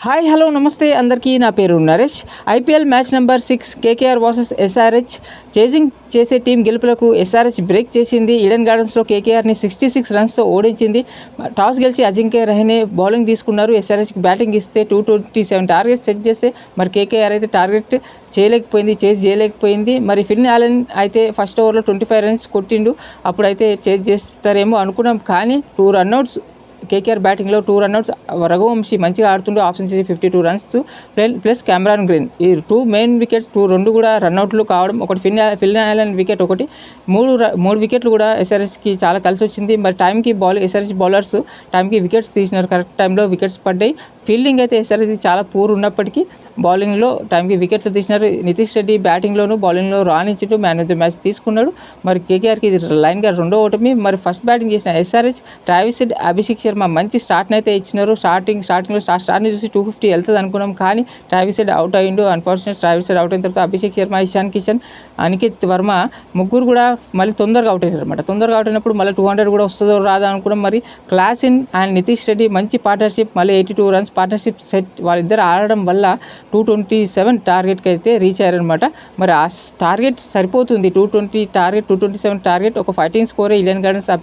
Hi hello నమస్తే అందరికీ నా పేరు Naresh. IPL match number 6 KKR versus SRH chasing చేసే టీం గెలుపులకు ఎస్ఆర్హెచ్ బ్రేక్ చేసింది. ఈడెన్ గార్డెన్స్లో కేకేఆర్ని 66 రన్స్తో ఓడించింది. టాస్ గెలిచి అజింక్య రహానే బౌలింగ్ తీసుకున్నారు. ఎస్ఆర్హెచ్కి బ్యాటింగ్ ఇస్తే 227 టార్గెట్స్ సెట్ చేస్తే మరి కేకేఆర్ అయితే టార్గెట్ చేజ్ చేయలేకపోయింది. మరి ఫిల్ ఆలన్ అయితే ఫస్ట్ ఓవర్లో 25 రన్స్ కొట్టిండు. అప్పుడైతే చేజ్ చేస్తారేమో అనుకున్నాం, కానీ 2 రన్అట్స్ కేకేఆర్ బ్యాటింగ్లో 2 రన్అట్స్. రఘువంశీ మంచిగా ఆడుతుండు, half century 52 runs plus Cameron Green ఈ 2 మెయిన్ వికెట్స్, 2 కూడా రన్అట్లు కావడం, ఒకటి ఫిల్ ఆలన్ వికెట్, ఒకటి 3 వికెట్లు కూడా ఎస్ఆర్హెచ్కి చాలా కలిసి వచ్చింది. మరి టైంకి ఎస్ఆర్హెచ్ బౌలర్స్ టైంకి వికెట్స్ తీసినారు, కరెక్ట్ టైంలో వికెట్స్ పడ్డాయి. ఫీల్డింగ్ అయితే ఎస్ఆర్హెచ్ చాలా పూర్ ఉన్నప్పటికీ బౌలింగ్లో టైంకి వికెట్లు తీసినారు. నితీష్ రెడ్డి బ్యాటింగ్లోను బౌలింగ్లో రాణించుతూ మ్యాన్ ఆఫ్ ది మ్యాచ్ తీసుకున్నాడు. మరి కేకేఆర్కి ఇది లైన్గా రెండో ఓటమి. మరి ఫస్ట్ బ్యాటింగ్ చేసిన SRH Travis head, Abhishek Sharma మంచి స్టార్ట్ని అయితే ఇచ్చినారు. స్టార్టింగ్లో స్టార్ట్ని చూసి 250 వెళ్తుంది అనుకున్నాం, కానీ ట్రావిస్ హెడ్ అవుట్ అయ్యిండు. అన్ఫార్చునేట్ ట్రావిస్ హెడ్ అవుట్ అయిన తర్వాత అభిషేక్ శర్మ, ఇషాన్ కిషన్, అనికేత్ వర్మ ముగ్గురు కూడా మళ్ళీ తొందరగా అవుట్ అయ్యారు అనమాట. తొందరగా అవుట్ అయినప్పుడు మళ్ళీ 200 కూడా వస్తుందో రాదా అనుకున్నాం. మరి క్లాసిన్ అండ్ నితీష్ రెడ్డి మంచి పార్ట్నర్షిప్, మళ్ళీ 82 రన్స్ పార్ట్నర్షిప్ సెట్ వాళ్ళిద్దరు ఆడడం వల్ల 227 టార్గెట్కి అయితే రీచ్ అయ్యారనమాట. మరి ఆ టార్గెట్ సరిపోతుంది, 227 టార్గెట్ ఒక ఫైటింగ్ స్కోరే ఈడెన్ గార్డెన్స్. ఆ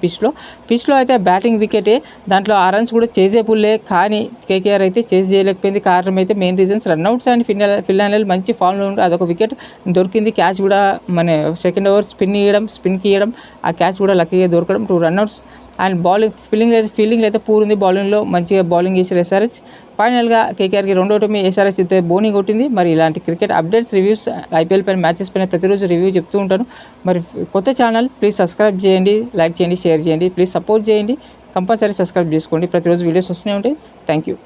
పిచ్లో అయితే బ్యాటింగ్ వికెటే, దాంట్లో 6 రన్స్ కూడా చేసేపుల్లే, కానీ కేకేఆర్ అయితే చేజ్ చేయలేకపోయింది. కారణం అయితే main reasons run outs and Phil Allen మంచి ఫామ్లో ఉంటే అదొక వికెట్ దొరికింది. క్యాచ్ కూడా మన సెకండ్ ఓవర్ స్పిన్కి ఇవ్వడం, ఆ క్యాచ్ కూడా లక్కీగా దొరకడం, 2 రన్అట్స్. అండ్ ఫీల్డింగ్ అయితే పూర్ ఉంది. బౌలింగ్లో మంచిగా బౌలింగ్ చేశారు ఎస్ఆర్హెచ్. ఫైనల్గా కేకేఆర్కి రెండో ఓటమి, ఎస్ఆర్హెచ్ అయితే బోని కొట్టింది. మరి ఇలాంటి క్రికెట్ అప్డేట్స్, రివ్యూస్, ఐపీఎల్ పైన మ్యాచెస్ పైన ప్రతిరోజు రివ్యూ చెప్తూ ఉంటాను. మరి కొత్త ఛానల్ ప్లీజ్ సబ్స్క్రైబ్ చేయండి, లైక్ చేయండి, షేర్ చేయండి, ప్లీజ్ సపోర్ట్ చేయండి. కంపల్సరీ సబ్స్క్రైబ్ చేసుకోండి, ప్రతిరోజు వీడియోస్ వస్తూనే ఉంటాయి. Thank you.